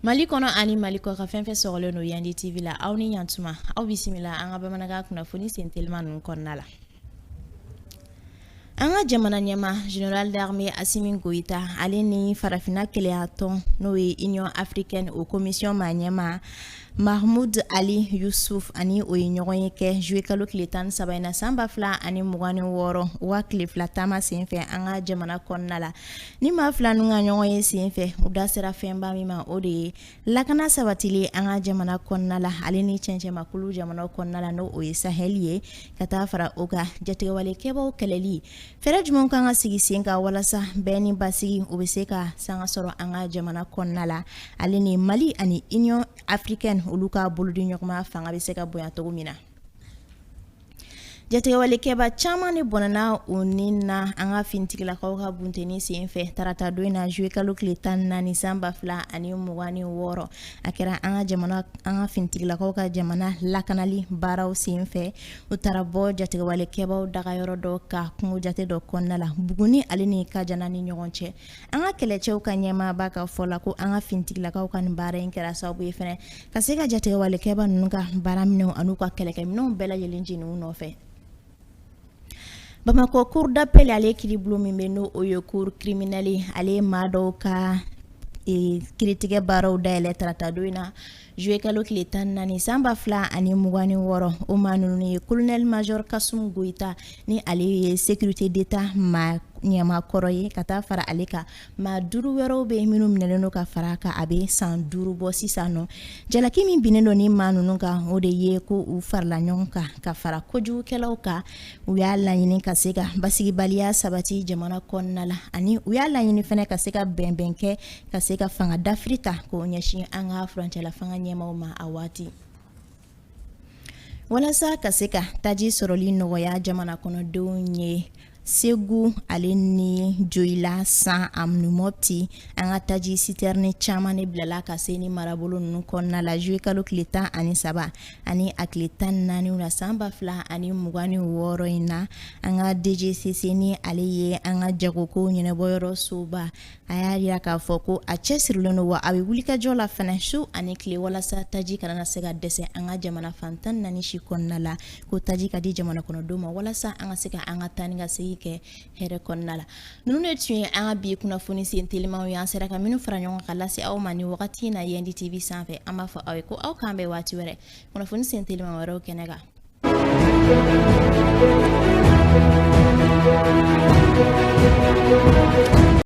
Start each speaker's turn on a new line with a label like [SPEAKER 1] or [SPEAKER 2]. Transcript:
[SPEAKER 1] Mali kɔnɔ ani Mali kɔ ka fɛn fɛn sɔgɔlen no Yandi TV la aw ni ɲantuma aw bisimila an ka bamanankan kunnafoni sentelima ninnu kɔnɔna la. An ka jamana ɲɛma Général d'armée Assimi Goïta ale ni farafina kɛlɛya tɔn n'o ye Union africaine o commission ma ɲɛma Mahmoud Ali Youssouf ani o ye ɲɔgɔn ye kɛ juillet kalo tile 13 in na san 2026 wa tile fila taama senfɛ an ka jamana kɔnɔna la. Ni maa fila ninnu ka ɲɔgɔn ye senfɛ u da sera fɛnba min ma o de ye lakana sabatili an ka jamana kɔnɔna la ale ni cɛncɛnmakulu jamana kɔnɔna la n'o o ye Sahel ye ka taa fara o ka jatigɛwalekɛbaw kɛlɛli. Fɛɛrɛ jumɛn kan ka sigi sen kan walasa bɛɛ ni basigi o bɛ se ka sanga sɔrɔ an ka jamana kɔnɔna la ale ni Mali ani Union africaine olu ka bolodi ɲɔgɔnma fanga bɛ se ka bonya cogo min na. Jatigɛwalekɛba caman de bɔnna o ni na an ka finitigilakaw ka bunteni senfɛ tarata don in na juillet kalo tile 14 san 2026 a kɛra an ka finitigilakaw ka jamana lakanali baaraw senfɛ u taara bɔ jatigɛwalekɛbaw dagayɔrɔ dɔ ka kungo jate dɔ kɔnɔna la Buguni ale ni Kajana ni ɲɔgɔn cɛ. An ka kɛlɛcɛw ka ɲɛmaaba ka fɔ la ko an ka finitigilakaw ka nin baara in kɛra sababu ye fɛnɛ ka se ka jatigɛwalekɛba ninnu ka baara minɛw an'u ka kɛlɛkɛminɛw bɛɛ lajɛlen jeni u nɔfɛ. Bamako cour d'appel ale kiribulon min bɛ n'o o ye cour criminelle ale maa dɔw ka kiiritigɛ baaraw dayɛlɛ tarata don in na juillet kalo tile 14 san 2026 o maa ninnu ye colonel major Kasum Goïta ni ale ye sécurité d'état ɲɛmakɔrɔ ye ka taa fara ale kan maa 5 wɛrɛw bɛ minnu minɛlen don ka fara kan a bɛ san 5 bɔ sisan nɔ. Jalaki min binnen don ni maa ninnu kan o de ye ko u farala ɲɔgɔn kan ka fara kojugukɛlaw kan u y'a laɲini ka se ka basigibaliya sabati jamana kɔnɔna la ani u y'a laɲini fɛnɛ ka se ka bɛnbɛn kɛ ka se ka fanga dafiri ta k'o ɲɛsin an ka furancɛla fanga ɲɛmaw ma a waati. Walasa ka se ka taji sɔrɔli nɔgɔya jamana kɔnɔdenw ye Segu ale ni Joyila San Aminu Mopti an ka taji citerne caman de bilala ka se ni marabolo ninnu kɔnɔna la juillet kalo tile 13 ani a tile 14 na san 2026 in na an ka DGCC ni ale ye an ka jagoko ɲɛnabɔyɔrɔ soba a y'a jira k'a fɔ ko a cɛsirilen don wa a bɛ wulikajɔ la fɛnɛ su ani tile walasa taji kana na se ka dɛsɛ an ka jamana fan 14 si kɔnɔna la ko taji ka di jamana kɔnɔdenw ma walasa an ka se ka an ka taa ni ka segin kɛ hɛrɛ kɔnɔna la. Ninnu de tun ye an ka bi kunnafoni sen telimanw ye an sera ka minnu fara ɲɔgɔn kan lase aw ma ni wagati in na Yandi TV sanfɛ an b'a fɔ aw ye ko aw k'an bɛn waati wɛrɛ kunnafoni sen teliman wɛrɛw kɛnɛ kan.